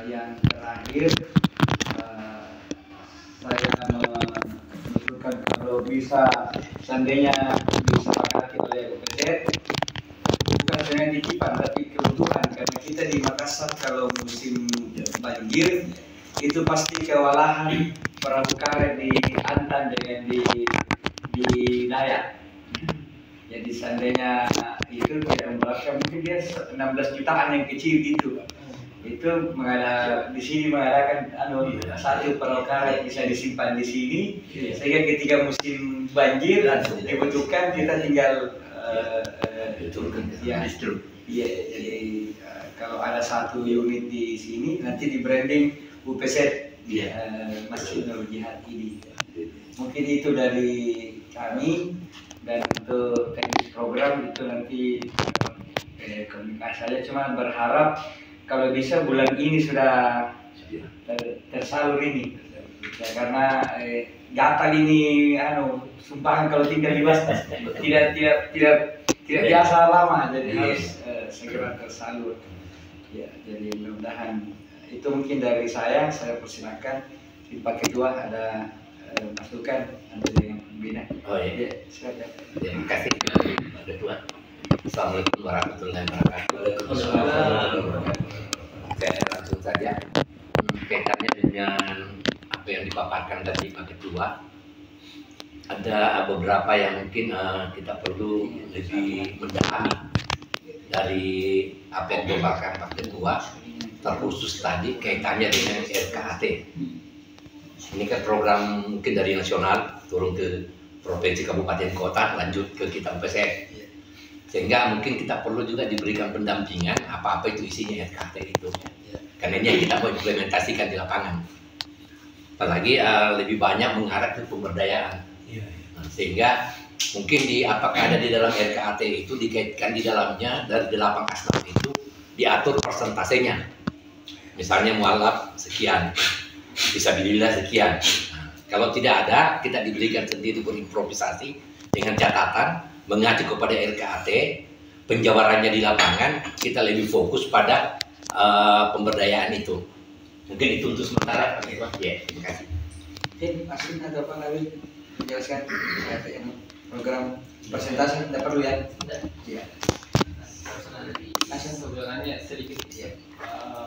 yang terakhir saya mengusulkan kalau bisa seandainya disepakati oleh UPZ, bukan sebenarnya titipan tapi kebutuhan, karena kita di Makassar kalau musim banjir itu pasti kewalahan perahu karet di Antan dengan di Dayak. Jadi seandainya itu tidak memberatkan, mungkin dia 16 jutaan yang kecil gitu. Itu di sini mengadakan satu perahu karet bisa disimpan di sini, sehingga ketika musim banjir dibutuhkan kita tinggal jadi kalau ada satu unit di sini nanti di branding UPZ Masjid Nurul Jihad ini. Mungkin itu dari kami. Dan untuk teknis program itu nanti komunikasi saja, cuma berharap kalau bisa bulan ini sudah tersalur ini ya, karena gatal ini sumbangan kalau tinggal di Bastas tidak biasa lama, jadi harus segera tersalur ya. Jadi mudah-mudahan itu mungkin dari saya persilakan. Di paket 2 ada masukan nanti dengan pembina. Oh iya. Silakan. Terima kasih Pak Ketua. Assalamualaikum warahmatullahi wabarakatuh. Saya langsung saja kaitannya dengan apa yang dipaparkan tadi Pak Ketua. Ada beberapa yang mungkin kita perlu lebih mendalami dari apa yang dipaparkan Pak Ketua, terkhusus tadi kaitannya dengan RKAT. Ini kan program mungkin dari nasional turun ke provinsi, kabupaten, kota, lanjut ke kita UPZ. Sehingga mungkin kita perlu juga diberikan pendampingan apa-apa itu isinya RKT itu. Karena ini yang kita mau implementasikan di lapangan. Apalagi lebih banyak mengarah ke pemberdayaan. Sehingga mungkin apakah ada di dalam RKT itu dikaitkan di dalamnya dari 8 asnaf itu diatur persentasenya. Misalnya mualaf sekian, fisabilillah sekian. Kalau tidak ada, kita diberikan sendiri berimprovisasi dengan catatan mengacu kepada RKAT, penjabarannya di lapangan, kita lebih fokus pada pemberdayaan itu. Mungkin itu untuk sementara. Ya, terima kasih. Asin atau apa lagi menjelaskan program presentasi tidak perlu ya? Iya. Asin sebenarnya sedikit ya.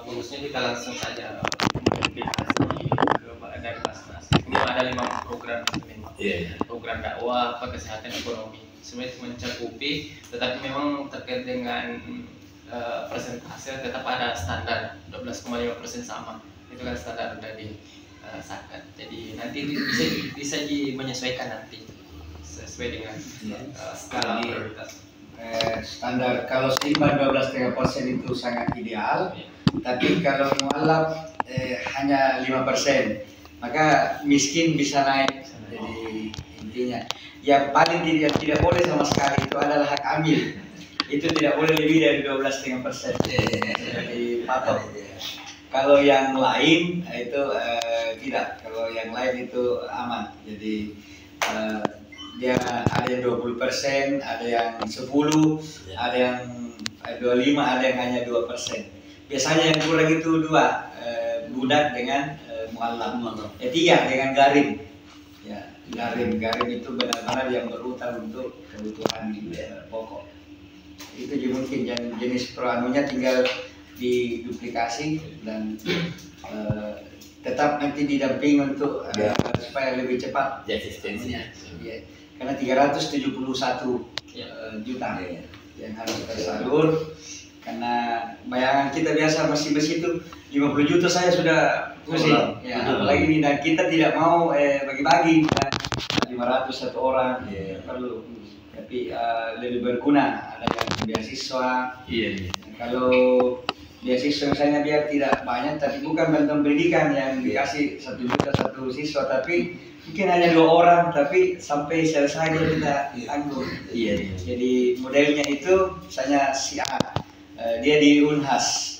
Bagusnya kita langsung saja dari Basnas. Ini ada 5 program program dakwah, kesehatan, ekonomi. Sebenarnya mencakupi, tetapi memang terkait dengan persentase tetap ada standar 12,5% sama. Itu kan standar dari Sakat. Jadi nanti bisa menyesuaikan nanti sesuai dengan skala prioritas. Standar kalau seimbang 12,5% itu sangat ideal. Tapi kalau mualaf hanya 5%, maka miskin bisa naik. Jadi intinya yang paling tidak boleh sama sekali itu adalah hak amil. Itu tidak boleh lebih dari 12,5%. Jadi patok. Kalau yang lain itu tidak. Kalau yang lain itu aman. Jadi dia ada yang 20%, ada yang 10%, ada yang 25%, ada yang hanya 2%. Biasanya yang kurang itu 2, budak dengan mualaf. 3 dengan garim. Ya, garim itu benar-benar yang berutang untuk kebutuhan pokok. Itu juga mungkin jenis perannya tinggal diduplikasi dan tetap nanti didamping untuk supaya lebih cepat asistensinya. Ya, karena 371 juta yang harus tersalur. Karena bayangan kita biasa masih itu 50 juta saya sudah pusing. Ya, apalagi ini, dan kita tidak mau bagi-bagi 500 satu orang perlu. Tapi lebih berguna, ada yang beasiswa. Kalau beasiswa misalnya biar tidak banyak, tapi bukan bantuan pendidikan yang dikasih 1 juta satu siswa, tapi mungkin hanya 2 orang, tapi sampai selesai kita tanggung. Jadi modelnya itu misalnya si A, dia di Unhas,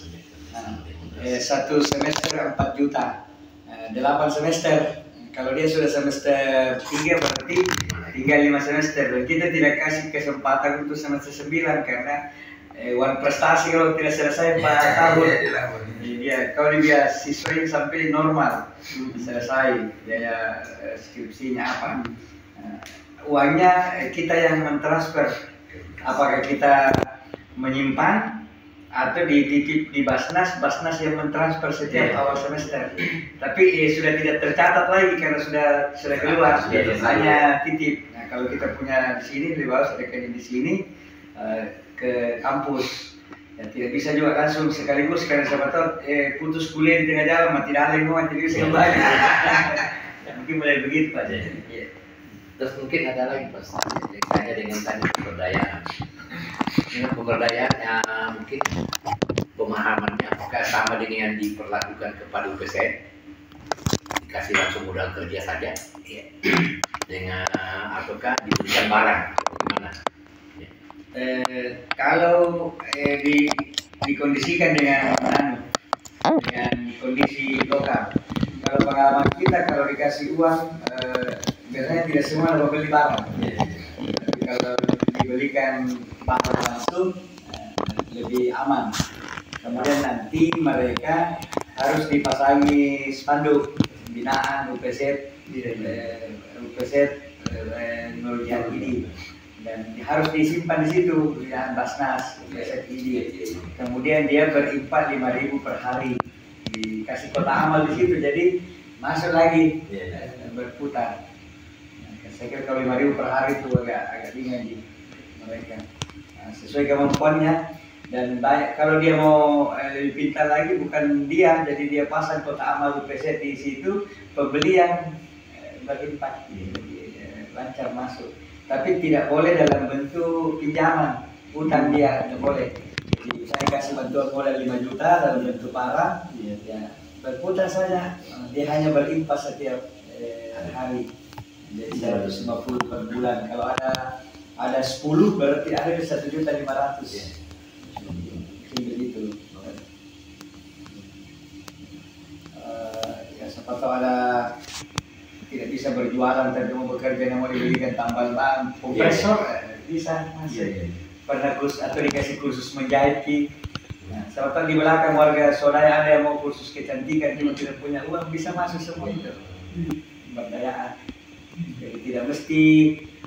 satu semester 4 juta, 8 semester. Kalau dia sudah semester 3 berarti tinggal 5 semester. Dan kita tidak kasih kesempatan untuk semester 9 karena uang prestasi kalau tidak selesai 4 tahun. Dia kalau dia siswa sampai normal selesai biaya skripsinya apa. Uangnya kita yang mentransfer. Apakah kita menyimpan atau dititip di Basnas yang mentransfer setiap awal semester. Tapi sudah tidak tercatat lagi karena sudah keluar, hanya titip. Nah, kalau kita punya di sini lebih bagus sedekahnya di sini ke kampus. Ya, tidak bisa juga langsung sekaligus karena siapa tahu putus kuliah di tengah jalan, mati dalam mau jadi bisa kembali. Mungkin mulai begitu Pak. Ya. Terus mungkin ada lagi Pak, kaitannya dengan tadi pemberdayaan. Dengan pemberdayaan yang mungkin pemahamannya apakah sama dengan yang diperlakukan kepada UPSN, dikasih langsung modal kerja saja, dengan ataukah diberikan barang, bagaimana? Kalau dikondisikan dengan kondisi lokal, kalau pengalaman kita kalau dikasih uang biasanya tidak semua mau beli barang. Tapi kalau dibelikan barang langsung lebih aman. Kemudian nanti mereka harus dipasangi spanduk binaan UPZ Nurjati ini. Dan harus disimpan di situ binaan Basnas ini. Kemudian dia berimpak 5.000 per hari, dikasih kota amal di situ, jadi masuk lagi berputar. Saya kira kalau 5.000 per hari itu agak ringan di mereka. Sesuai kemampuannya dan baik. Kalau dia mau lebih pintar lagi, bukan dia, jadi dia pasang kota amal UPZ di situ, pembeli yang berimpak, lancar masuk. Tapi tidak boleh dalam bentuk pinjaman, utang dia tidak boleh. Jadi saya kasih bantuan modal 5 juta dalam bentuk barang, ya berputar saja. Dia hanya berimpas setiap hari. Jadi 150 per bulan. Kalau ada 10 berarti ada 1.500.000. Mungkin begitu. Ya siapa tahu ada tidak bisa berjualan tapi mau bekerja yang mau dibelikan tambal ban kompresor bisa masih pernah kursus atau dikasih kursus menjahit ki. Nah, siapa tahu di belakang warga saudara ada yang mau kursus kecantikan cuma tidak punya uang, bisa masuk semua itu pemberdayaan. Jadi tidak mesti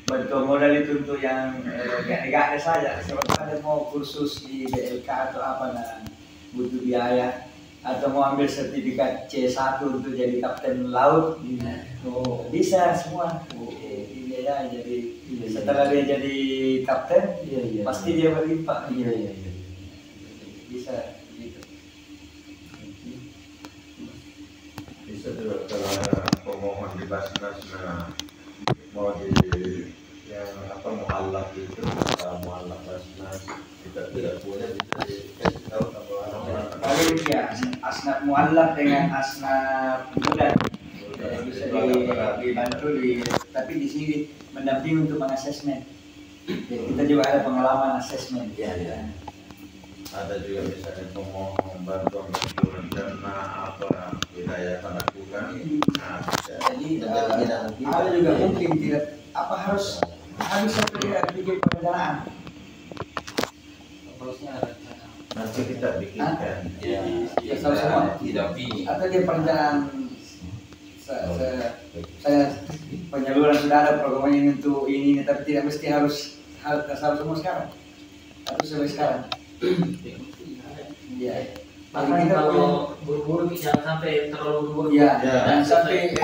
bantuan modal itu untuk yang gak saja. Siapa tahu ada mau kursus di BLK atau apa, nah butuh biaya, atau mau ambil sertifikat C1 untuk jadi kapten laut, bisa semua. Iya, jadi setelah dia jadi kapten, pasti dia berlimpah. Bisa gitu. Bisa juga kalau ada pemohon di Basnas mau di yang apa mualaf itu, mualaf Basnas kita tidak punya, bisa dikasih tahu kalau orang-orang. Paling ya asnaf mualaf dengan asnaf muda bisa dibantu tapi di sini mendampingi untuk mengasesmen. Jadi kita juga ada pengalaman asesmen. Ada juga misalnya pemohon bantuan rencana apa wilayah lakukan. Jadi ada juga mungkin tidak apa harus seperti bikin perencanaan. Nanti kita bikinkan. Semua atau dia perencanaan saya penyaluran sudah ada program ini untuk ini tapi tidak mesti harus semua sekarang atau sampai sekarang. Ya. Bahkan kalau buru-buru jangan sampai terlalu buru-buru. Ya. Dan sampai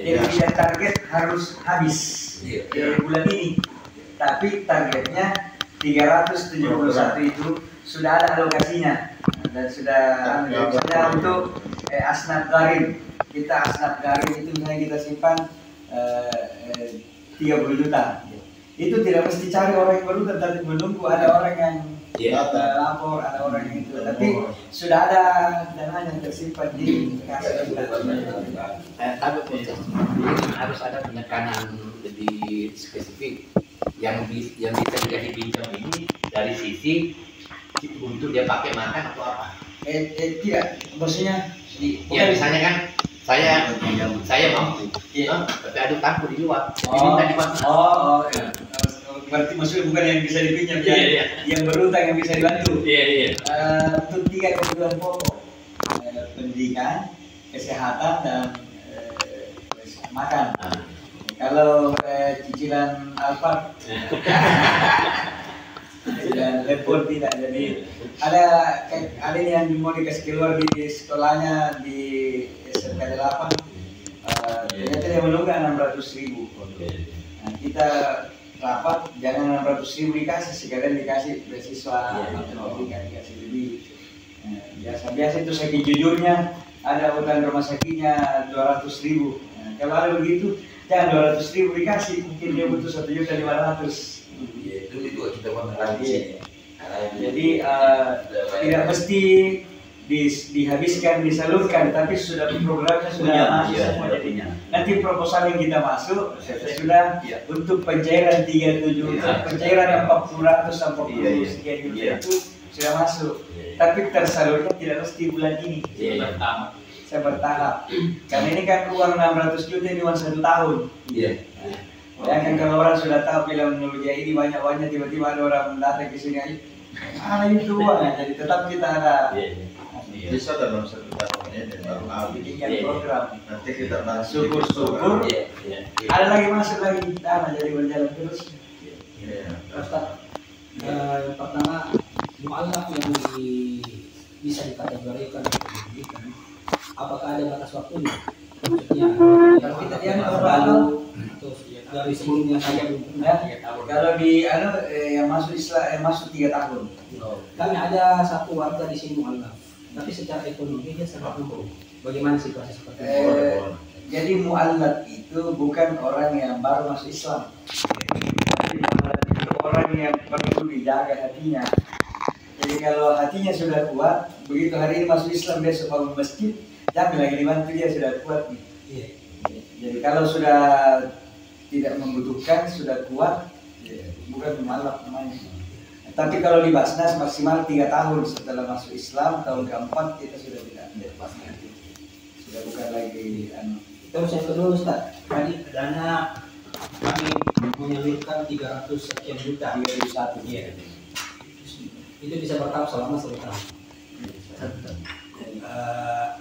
dia target harus habis bulan ini. Tapi targetnya 371 itu sudah ada alokasinya dan sudah untuk asnaf garim. Kita asnaf garim itu misalnya kita simpan 30 juta. Itu tidak mesti cari orang yang baru, tetapi menunggu ada orang yang lapor, ada orang yang itu. Tapi sudah ada dana yang tersimpan di kas. Harus ada penekanan lebih spesifik yang bisa jadi pinjam ini dari sisi untuk dia pakai makan atau apa? Tidak, maksudnya ya misalnya kan saya mampu, tapi ada tamu di luar, diminta di mana? berarti maksudnya bukan yang bisa dipinjam, yang berutang yang bisa dibantu. Untuk 3 kebutuhan pokok, pendidikan, kesehatan, dan makan. Kalau cicilan Alphard dan lepon tidak. Jadi ada yang mau dikasih keluar di sekolahnya di SMK 8, ternyata dia menunggak 600.000. Nah, kita rapat jangan 600.000 dikasih, sekalian dikasih beasiswa atau dikasih lebih. Biasa itu sakit jujurnya ada utang rumah sakitnya 200.000. Kalau ada begitu, jangan 200.000 dikasih, mungkin dia butuh 1.500.000. Itu kita lagi. Jadi tidak mesti dihabiskan, disalurkan, tapi sudah programnya sudah masuk semua jadinya. Nanti proposal yang kita masuk sudah untuk pencairan 37, pencairan yang 400 sampai 40 sekian juta itu sudah masuk. Tapi tersalurnya tidak mesti bulan ini. Saya bertahap. Karena ini kan uang 600 juta ini uang 1 tahun. Bayangkan kalau orang sudah tahu film Nurja ini banyak-banyak, tiba-tiba ada orang datang ke sini, itu uang. Jadi tetap kita ada. Bisa dalam 1 tahun ini baru bikinkan program. Nanti kita syukur-syukur. Ada lagi masuk lagi dana, jadi berjalan terus. Pertama, mu'allaf yang bisa dikategorikan pendidikan, apakah ada batas waktunya? Maksudnya kalau kita yang baru atau dari sebelumnya saja belum kalau di yang masuk Islam masuk 3 tahun. Kami ada satu warga di sini mu'allaf, tapi secara ekonomi dia sangat mampu. Bagaimana situasi seperti itu? Jadi mu'allaf itu bukan orang yang baru masuk Islam. Jadi mu'allaf itu orang yang perlu dijaga hatinya. Jadi kalau hatinya sudah kuat, begitu hari ini masuk Islam, besok bangun masjid, jangan lagi dibantu, dia sudah kuat nih. Jadi kalau sudah tidak membutuhkan, sudah kuat, bukan mu'allaf namanya. Tapi kalau di Basnas maksimal 3 tahun setelah masuk Islam, tahun keempat kita sudah tidak Basnas, sudah bukan lagi Terus yang kedua Ustaz, tadi dana kami menyalurkan 300 sekian juta, 301. Itu bisa bertahap selama 1 tahun.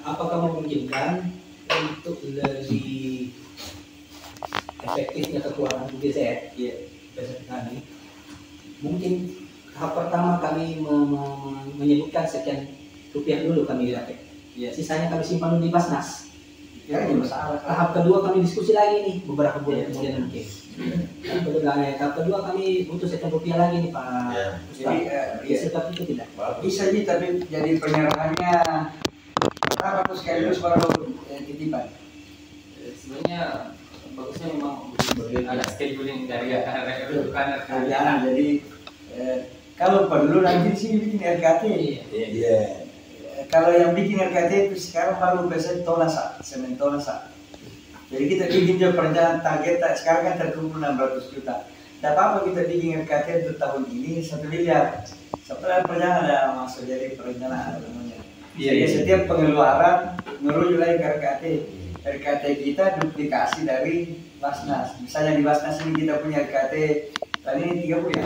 Apakah memungkinkan untuk lebih efektifnya kekuatan UGZ kami? Mungkin tahap pertama kami menyebutkan sekian rupiah dulu kami dapat. Sisanya kami simpan dulu di Basnas. Tahap kedua kami diskusi lagi nih beberapa bulan kemudian mungkin. Tahap kedua kami butuh sekian rupiah lagi nih Pak Ustaz. Jadi seperti itu tidak? Bisa sih, tapi jadi penyerahannya pertama terus sekaligus baru titipan. Sebenarnya bagusnya memang ada scheduling dari rekan-rekan. Jadi kalau perlu nanti di sini bikin RKT. Kalau yang bikin RKT itu sekarang baru biasanya tonasa, semen tonasa. Jadi kita bikin juga perencanaan target sekarang kan terkumpul 600 juta. Tidak apa-apa kita bikin RKT untuk tahun ini 1 miliar. Setelah perencanaan ada masuk jadi perencanaan namanya. Jadi setiap pengeluaran merujuk lagi ke RKT. RKT kita duplikasi dari Basnas. Misalnya di Basnas ini kita punya RKT tadi ini 30 ya,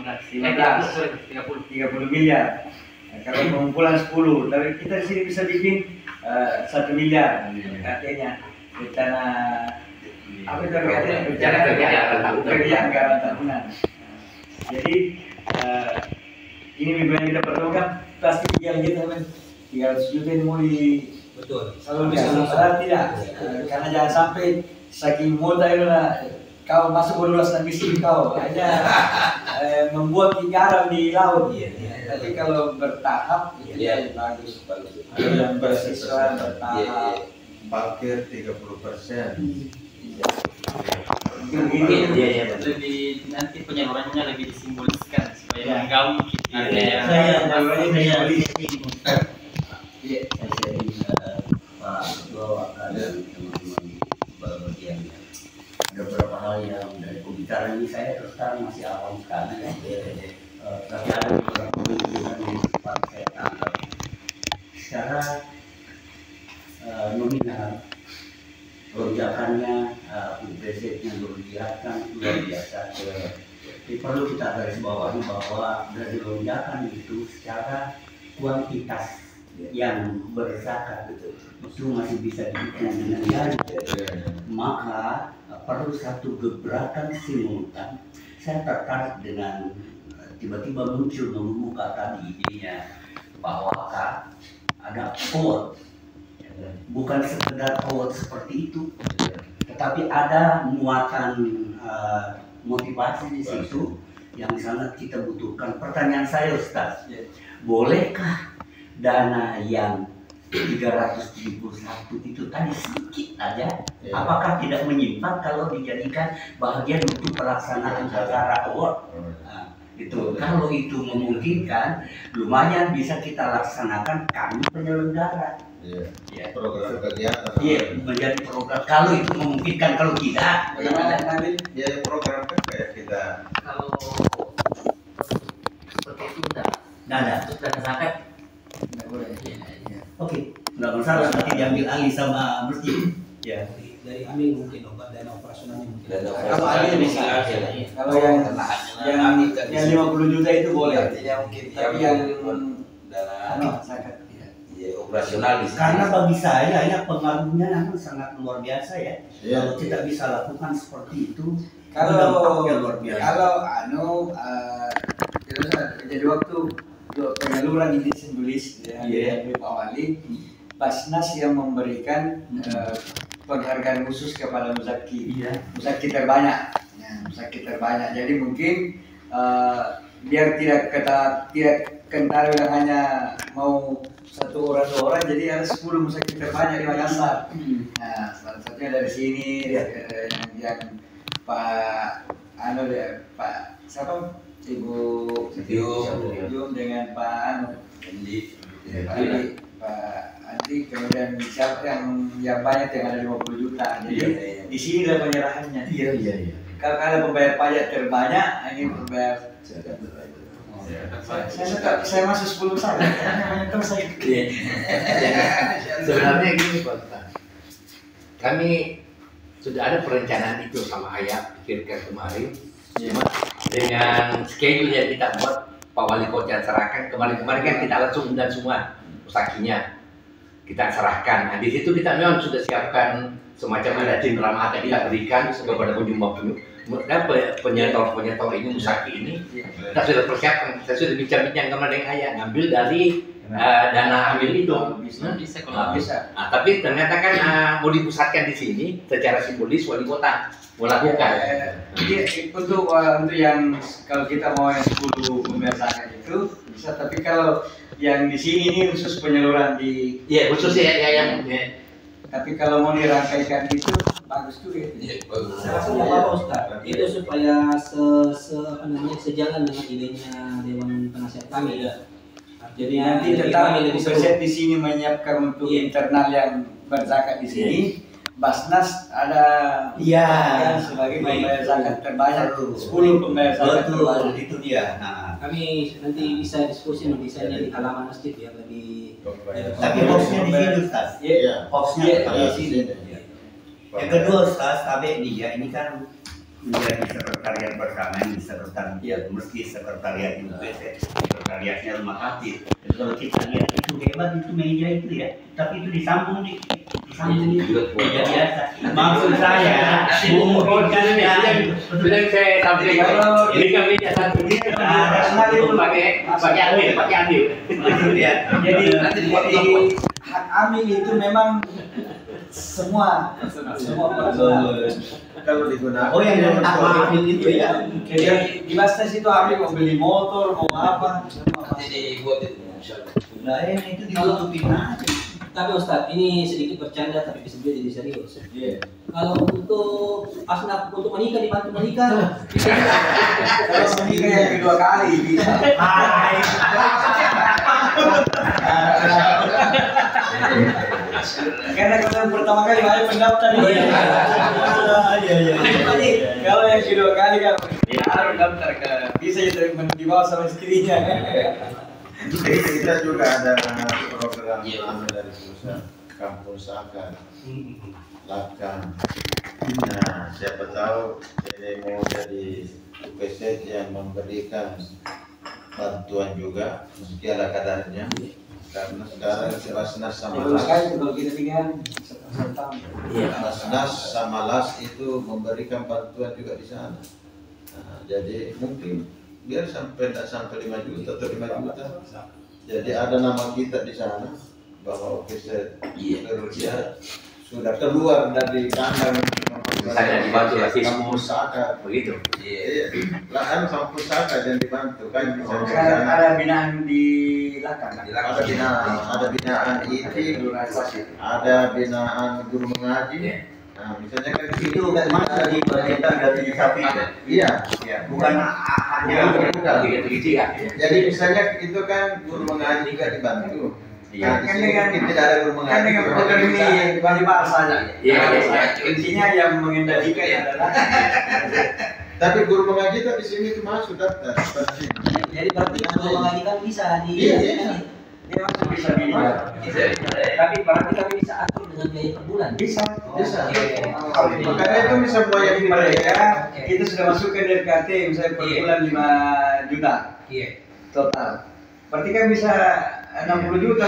30 miliar. Nah, kalau pengumpulan 10, tapi kita di sini bisa bikin 1 miliar RKT-nya. Rencana apa itu RKT? Rencana kerja anggaran tahunan. Jadi ini minggu yang kita pertemukan pasti tinggal kita 300 juta ini mau betul. Kalau bisa tidak, karena jangan sampai saking mudah itu kau masuk bodoh dan miskin kau hanya membuat garam di laut. Tapi kalau bertahap bagus. Yang bersiswa bertahap. Parkir 30%. Lebih nanti penyalurannya lebih disimboliskan supaya menggauh ada beberapa hal yang dari pembicaraan ini saya terus terang masih awam sekali tapi ada beberapa pembicaraan yang sempat saya tangkap secara nominal lonjakannya, UPZ-nya lonjakan luar biasa. Jadi perlu kita garis bawahi bahwa dari lonjakan itu secara kuantitas yang berzakat itu masih bisa dihitung dengan jari. Maka perlu satu gebrakan simultan. Saya tertarik dengan tiba-tiba muncul mengemuka tadi idenya bahwa ada award, bukan sekedar award seperti itu, tetapi ada muatan motivasi di situ yang sangat kita butuhkan. Pertanyaan saya, Ustaz, bolehkah dana yang 371 itu tadi sedikit aja, apakah tidak menyimpang kalau dijadikan bahagian untuk pelaksanaan acara award? Itu kalau itu memungkinkan, lumayan bisa kita laksanakan kami penyelenggara. Program kegiatan. Menjadi program. Kalau itu memungkinkan, kalau tidak, Bagaimana nanti? Ya program kan kayak kita. Kalau seperti itu enggak ada. untuk dana zakat Nggak boleh. Oke, nggak masalah, nanti diambil alih sama masjid. Ya. Dari Amin mungkin dana operasionalnya mungkin. Kalau ada bisa. Kalau yang 50 juta itu boleh. Artinya mungkin Tapi yang dana zakat operasional di sini. Karena bagi saya ya pengaruhnya memang sangat luar biasa ya. Iya. Kalau kita bisa lakukan seperti itu, Kalau dampaknya luar biasa. jadi waktu penyaluran ini simbolis ya, Pak Wali, Basnas yang memberikan penghargaan khusus kepada muzaki, muzaki terbanyak, muzaki terbanyak. Jadi mungkin biar tidak kental hanya mau satu orang dua orang, jadi ada 10 muzaki terbanyak di Makassar. Nah, salah satunya dari sini yang Pak Pak siapa? Ibu dengan Pak Andi, kemudian siapa yang banyak yang ada 50 juta. Jadi di sini lah penyerahannya. Kalau ada pembayar pajak terbanyak, ini pembayar. Saya masuk 10 besar. Terus saya. sebenarnya gini Pak Ustaz. Kami sudah ada perencanaan itu sama ayah pikirkan kemarin. Cuma dengan schedule yang kita buat, Pak Wali Kota serahkan kemarin kan kita langsung undang semua musakinya, kita serahkan. Nah di situ kita memang sudah siapkan semacam ada tim ramah yang kita berikan kepada penyetor ini musaki ini. Kita sudah persiapkan, kita sudah bincang-bincang kemarin dengan ayah ngambil dari dana ambil itu. Bisa kalau Bisa. Nah, tapi ternyata kan mau dipusatkan di sini secara simbolis wali kota melakukan. Jadi untuk yang kalau kita mau yang 10 pembiasaan itu bisa, tapi kalau yang di sini ini khusus penyaluran di. Iya khusus ya yang. Tapi kalau mau dirangkaikan itu bagus tuh ya. Saya rasa nggak apa-apa Ustaz. Itu supaya sejalan dengan idenya Dewan Penasihat kami ya. Jadi nanti tetap UPZ di sini menyiapkan untuk internal yang berzakat di sini. Basnas ada sebagai pembayar zakat terbanyak, 10 pembayar zakat terbanyak. Itu dia. Nah, Kami nanti bisa diskusi desainnya di halaman masjid ya lebih. tapi hoaxnya di sini Ustaz. Hoaxnya di sini. Yang kedua Ustaz, ini kan menjadi sekretariat bersama yang sekretariat meski sekretariat UPZ, sekretariatnya rumah hati. Kalau kita lihat itu hebat itu meja itu ya, tapi itu disambung itu meja biasa. Maksud saya, memungkinkan Sudah saya sampaikan ini kan meja satu ini pakai ambil. Jadi hak amil itu memang semua Kalau digunakan. yang ambil itu ya. Jadi di Basnas itu ambil mau beli motor mau apa. Jadi buat itu. Nah, itu ditutupin aja. Tapi Ustaz, ini sedikit bercanda tapi bisa jadi serius. Kalau untuk asnaf untuk menikah dibantu menikah. Kalau menikah yang kedua kali bisa. Karena kalau yang pertama kali banyak pendaftar. Kalau yang kedua kali kan harus daftar ke bisa jadi dibawa sama istrinya. Jadi kita juga ada program dari susah. kampung Saka, Lakam. Nah, siapa tahu ini mau jadi UPZ yang memberikan bantuan juga, meski ada kadarnya. Karena sekarang Basnas sama LAS, Basnas sama LAS itu memberikan bantuan juga di sana. Nah, jadi mungkin biar tidak sampai 5 juta atau 5 juta. Jadi ada nama kita di sana bahwa OPZ Garuda sudah keluar dari kandang Saya dibantu lagi kampus Saka begitu. iya lahan kampus Saka dan dibantu kan bisa di Kan sana. ada binaan di Lakam. Ada binaan IT, ada binaan guru mengaji. Nah, misalnya kan Itu masuk di bagian dari sapi. iya Bukan hanya bukan. Gitu ya. Jadi misalnya itu kan guru mengaji juga dibantu. Iya. Nah, di sini mungkin tidak ada guru Kan mengaji. dengan program ini bagi bahasa saja. Iya. Intinya yang mengendalikan adalah Tapi guru mengaji itu di sini itu masuk daftar. Seperti ini. Jadi berarti kalau mengaji kan bisa di Iya, iya. dia masih bisa dilihat. Tapi berarti kami bisa atur dengan biaya per bulan. Bisa. Bisa. Oke. Makanya itu bisa mulai Jadi mereka kita sudah masukkan dari KT misalnya per bulan 5 juta Iya. total. Berarti kan bisa 60 juta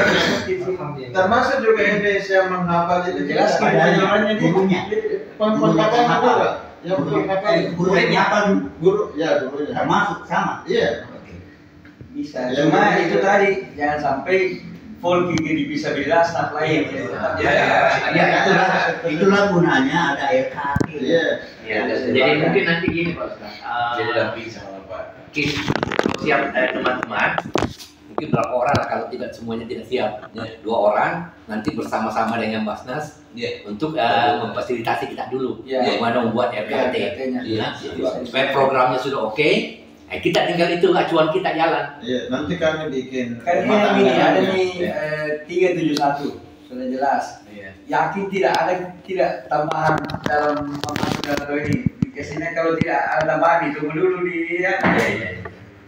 termasuk juga Indonesia menghafal itu jelas kan penjualannya di gurunya. penghafal juga yang menghafal Gurunya apa? guru ya gurunya Termasuk sama. iya bisa. Ya, Cuma ya. itu tadi jangan sampai full gigi disabilitas nah lain. Itulah gunanya ada RKT. iya Ya, jadi mungkin nanti gini Pak Ustaz. Jadi udah bisa Pak. Mungkin siap teman-teman, mungkin berapa orang lah kalau tidak semuanya tidak siap. Ya, 2 orang nanti bersama-sama dengan Basnas untuk memfasilitasi kita dulu. Iya. Bagaimana membuat RKT. RKT-nya. Ya, supaya programnya sudah oke, kita tinggal itu acuan kita jalan. iya nanti kami bikin Kan rumah ini ada tangganya. nih 371 sudah jelas. Yakin tidak tambahan dalam masuk dalam ini. Biasanya kalau tidak ada tambahan itu dulu di ya.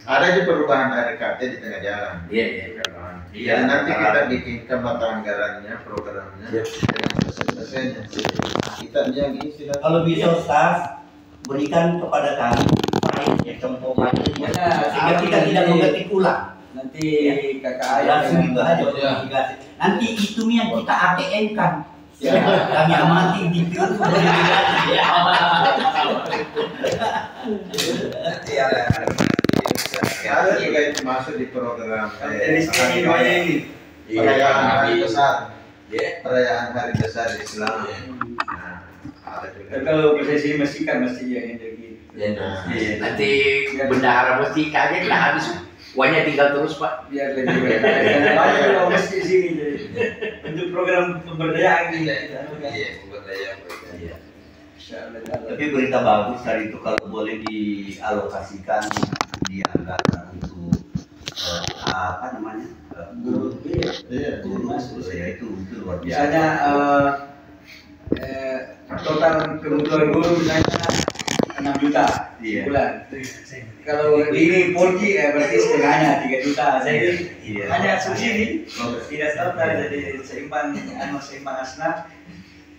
ada aja perubahan RKT di tengah jalan Iya. jadi nanti kita bikinkan mata anggarannya programnya dengan selesainya kita yang isi nanti. Kalau bisa Ustaz, berikan kepada kami filenya, contoh filenya, sehingga kita tidak mengetik ulang. Nanti kakak Langsung itu aja Ya. obligasi. Nanti itu yang kita ATM kan. Ya. Kami amati di film ada juga itu masuk di program Jadi ini doanya ini. perayaan hari besar Iya. perayaan hari besar Islam nah ada juga Kalau prosesi masjid kan mesti yang gitu. nah, Nanti bendahara mesti kaget kita habis uangnya tinggal terus Pak. Biar lebih baik. Banyak kalau masjid sini jadi untuk program pemberdayaan ini. Iya, pemberdayaan mereka. Iya. Insyaallah. Tapi berita bagus tadi itu kalau boleh dialokasikan dianggarkan untuk apa namanya guru iya guru ya itu luar biasa. Misalnya total kebutuhan guru misalnya 6 juta Iya. bulan. Kalau ini Polki berarti setengahnya 3 juta. Jadi Iya. hanya subsidi, tidak total jadi seimbang seimbang asnaf.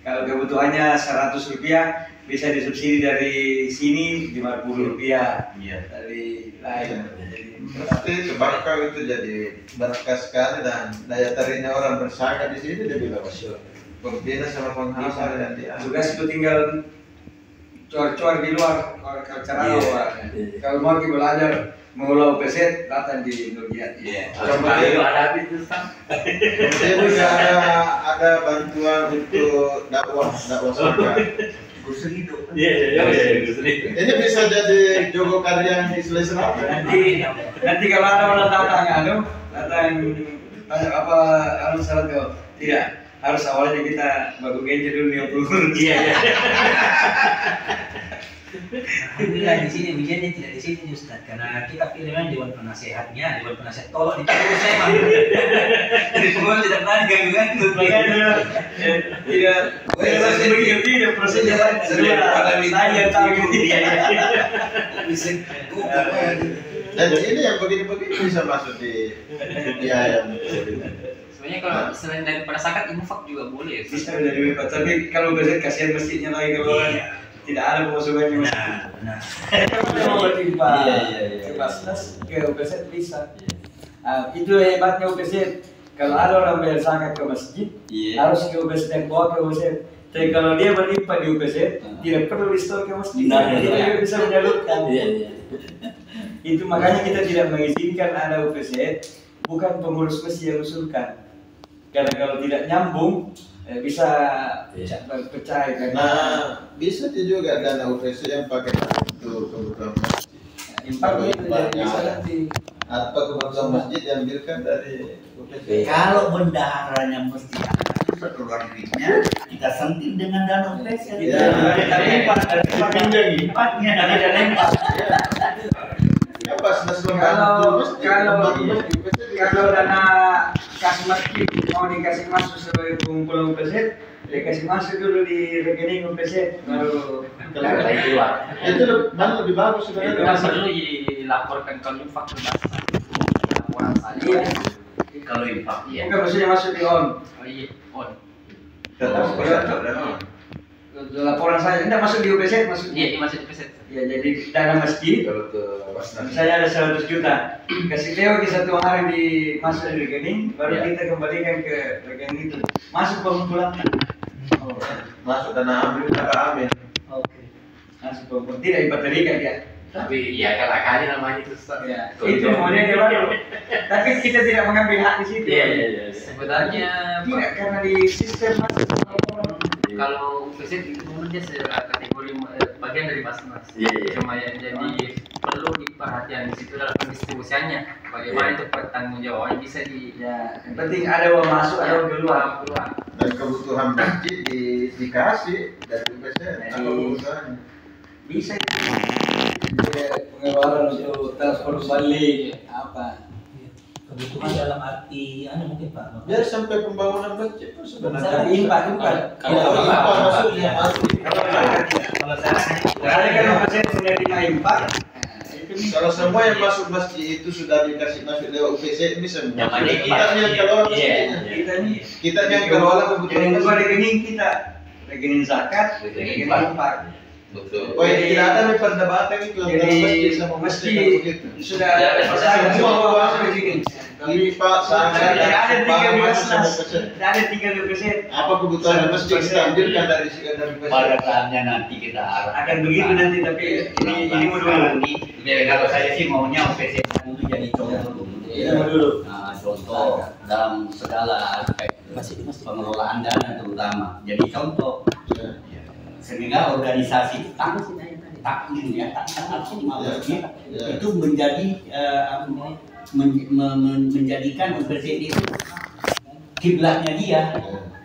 Kalau kebutuhannya 100 rupiah bisa disubsidi dari sini 50 rupiah Iya. dari lain. Jadi, Mesti tembakau itu jadi berkah sekali dan daya tariknya orang bersaga di sini jadi bagus. Berbeda sama penghafal dan dia. tugas itu tinggal cor-cor di luar kalau cara kalau mau kita belajar mengelola UPZ datang di Nurgiat. Coba itu ada habis itu Sam. Dia juga ada bantuan untuk dakwah surga. Kursus itu. Iya. Ini bisa jadi Jogo Karya di Sulawesi Selatan. Nanti kalau ada orang datang datang tanya apa syarat kau tidak harus awalnya kita baku genjer dulu 50. Iya. Alhamdulillah di sini ujiannya tidak di sini Ustaz karena kita pilihnya dewan penasehatnya dewan penasehat tolong diterus saya Bang. Jadi semua tidak pernah diganggu-ganggu tidak tidak prosesnya saya tahu Dan ini yang begini-begini bisa masuk di dunia yang Sebenarnya kalau selain daripada zakat infak juga boleh. Bisa dari Bapak, tapi kalau biasanya kasihan masjidnya lagi kalau tidak ada pemasukannya masjid. Nah, Kalau mau bertimpa Iya. ke Basnas, ke UPZ bisa. Itu hebatnya UPZ. Kalau ada orang bayar zakat ke masjid, harus ke UPZ dan bawa ke UPZ. Tapi kalau dia berlimpah di UPZ, tidak perlu di-store ke masjid. Dia bisa menyalurkan. Itu makanya kita tidak mengizinkan ada UPZ, bukan pengurus masjid yang usulkan. Karena kalau tidak nyambung, bisa berpecah. Nah, bisa juga dana UPC yang pakai untuk kebutuhan masjid. Impaknya itu jadi bisa nanti. Apa kebutuhan masjid diambilkan dari UPC? kalau bendaharanya mesti keluar duitnya, kita sentil dengan dana UPC. Ya, Ada lempar, Empatnya ada lempar. Ya Basnas kalau dana kas masjid mau dikasih masuk sebagai pengumpulan UPZ, dikasih masuk dulu di rekening UPZ, baru keluar. itu mana lebih bagus Itu sebenarnya. masih dulu dilaporkan kalau infak ke Basnas. Laporan saja. Iya. Kalau infak, Iya. bukan maksudnya masuk di on. Oh iya, on. Tetap Laporan saya tidak masuk di UPZ, masuk Iya, ini masih di peset. ya jadi dana masjid. Kalau ke Basnas. Misalnya ada 100 juta, kasih Leo di satu hari di masuk di rekening, baru Ya. kita kembalikan ke rekening itu. Masuk pengumpulan. Masuk dana ambil tak amin. Oke. Masuk pengumpulan. Tidak dibaterikan ya. Tapi ya kali namanya itu. Ya, itu modelnya baru. Tapi kita tidak mengambil hak di situ. Iya. Sebenarnya Tidak karena di sistem masuk pengumpulan. kalau UPZ itu dia kategori bagian dari Basnas. Iya. Cuma yang jadi perlu diperhatikan di situ adalah pendistribusiannya. Bagaimana itu pertanggungjawabannya bisa di Ya, yang penting ada uang masuk, ada uang keluar. Dan kebutuhan masjid dikasih dari UPC. Apa kebutuhannya? Bisa itu. Pengeluaran untuk transport balik apa? Kebutuhan dalam arti mungkin Pak. Biar sampai pembangunan masjid pun sebenarnya. Tapi impak. Kalau impah masuknya masuk. Kalau saya kan masih sudah lima impak. Kalau semua yang masuk masjid itu sudah dikasih masuk lewat UPC bisa. Namanya Kita yang kelola masjidnya. Kita yang kelola kebutuhan Yang kedua masjid. rekening kita, rekening zakat, rekening impak. Betul. Oh, yang tidak ada nih perdebatan itu antara Jadi masjid sama masjid begitu. sudah ada pasangan semua uang di sini. Impak sama Tidak ada tiga di masuk sama Basnas, UPC. tidak ada tiga di UPZ. Apa kebutuhan masjid kita ambilkan dari UPC. Pada saatnya nanti kita Akan begitu nanti, tapi ini mau dulu. Kalau saya sih maunya UPC itu jadi contoh dulu. Ini mau dulu. Nah, contoh dalam segala aspek pengelolaan dana terutama. Jadi contoh sehingga organisasi taklim ya itu menjadi menjadikan UPZ itu kiblatnya dia.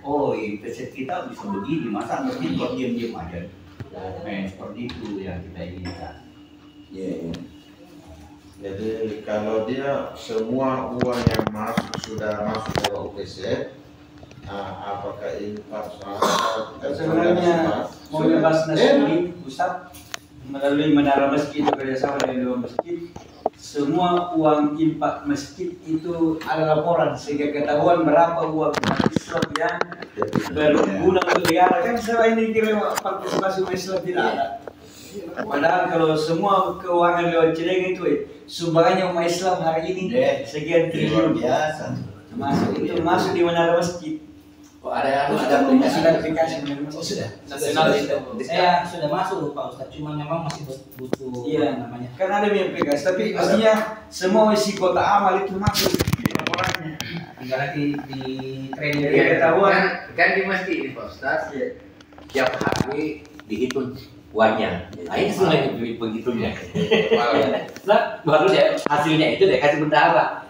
Oh, UPZ kita bisa begini, masa mesti kok diam-diam aja. Seperti itu yang kita inginkan. Jadi kalau dia semua uang yang masuk sudah masuk ke UPC, apakah infak Sebenarnya mobil Basnas ini pusat melalui menara masjid bekerjasama dengan dua masjid, semua uang infak masjid itu ada laporan sehingga ketahuan berapa uang Islam yang berguna untuk negara. Kan selama ini kira partisipasi umat Islam tidak ada. Padahal kalau semua keuangan lewat Cileng itu sumbangannya umat Islam hari ini sekian triliun biasa. masuk di menara masjid. Oh, ada aplikasi menara masjid. Sudah. Nasional itu. Saya sudah masuk Pak Ustadz, cuma memang masih butuh namanya. Kan ada aplikasi, tapi pastinya semua isi kota amal itu masuk laporannya. Tinggal lagi di training Jadi ketahuan. kan di masjid ini Pak Ustaz, tiap hari dihitung uangnya. Nah ini sudah penghitungnya. Nah, baru hasilnya itu dia kasih bendahara.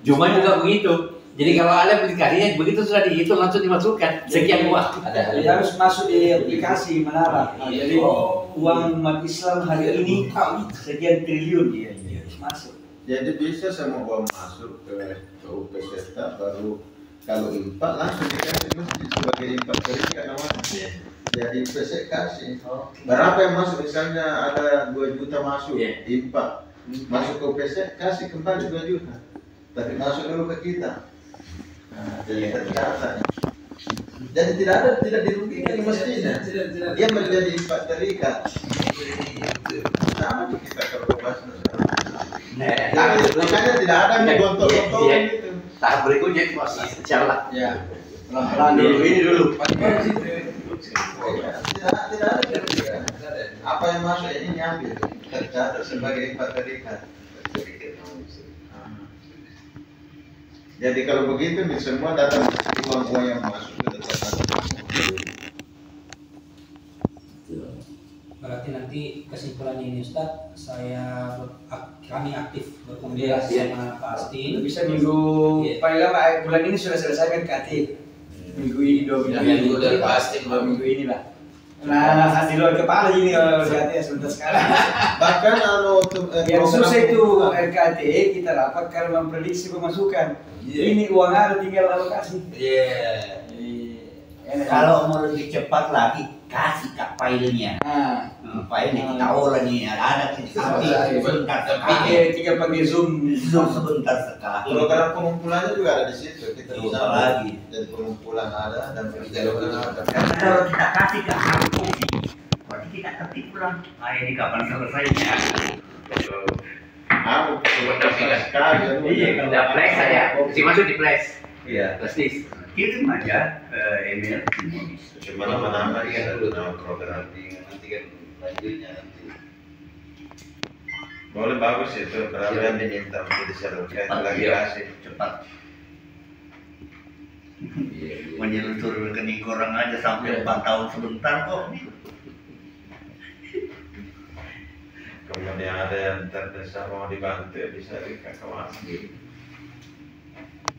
Cuma juga begitu. Jadi kalau ada aplikasinya begitu sudah dihitung langsung dimasukkan sekian uang. Jadi harus masuk di aplikasi menara. Jadi uang umat Islam hari ini sekian triliun masuk. Jadi bisa semua uang masuk ke UPC baru kalau infak langsung dikasih masjid sebagai infak terikat namanya. Jadi UPC kasih. Berapa yang masuk misalnya ada 2 juta masuk infak masuk ke UPC kasih kembali 2 juta. Tapi masuk dulu ke kita. Jadi tercatat. Jadi tidak dirugikan mestinya. Dia menjadi empat terikat. Sama di kita kalau Basnas. Makanya tidak ada yang gontok-gontokan gitu. Tahap berikutnya itu masih secara Ya, pelan-pelan dulu, ini dulu. Tidak ada terikat. Apa yang masuk ini ambil tercatat sebagai empat terikat. Jadi kalau begitu nih semua datang uang yang masuk ke tercatat. Berarti nanti kesimpulannya ini Ustaz, kami aktif berkomunikasi sama Pak Asti. Bisa minggu paling lama bulan ini sudah selesai kan KT. Minggu ini 2 minggu. Minggu dari pasti 2 minggu ini lah. Nah, di luar kepala ini kalau RKT sebentar sekarang. Bahkan Yang susah itu RKT kita rapat karena memprediksi pemasukan. Ini uang ada tinggal alokasi. Kalau mau lebih cepat lagi, kasih kak filenya. Filenya kita olah nih, ada sebentar sekali. Tinggal pakai Zoom. Sebentar sekali. program pengumpulannya juga ada di situ. Kita Iya, bisa lagi. dan pengumpulan ada dan penjadwalan ada. Karena kalau kita kasih ke hard copy, berarti kita ketik ulang. Ini kapan selesainya? Sekali. Iya, udah flash saya. Si masuk di flash. Iya. Pasti. Kirim aja email. Cuma nama-nama Kan dia dulu nama program program. nanti kan lanjutnya nanti. Boleh bagus itu kalau yang diminta untuk disalurkan lagi kasih. Cepat. Menyelusur rekening orang aja sampai 4 tahun sebentar kok. Kemudian ada yang terdesak mau dibantu bisa dikawan.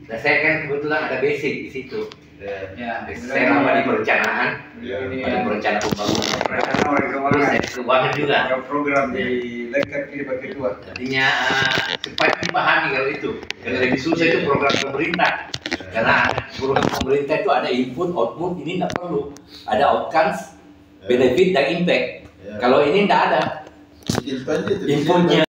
Nah, saya kan kebetulan ada basic di situ. Ya, Saya lama di perencanaan, pada perencanaan pembangunan. Terus saya keuangan juga. Program di lengkap ini pakai ketua. Artinya supaya dipahami kalau itu. Karena lebih susah itu program pemerintah. Karena program pemerintah itu ada input, output, ini tidak perlu. Ada outcomes, benefit, dan impact. Kalau ini tidak ada. Infonya itu Infonya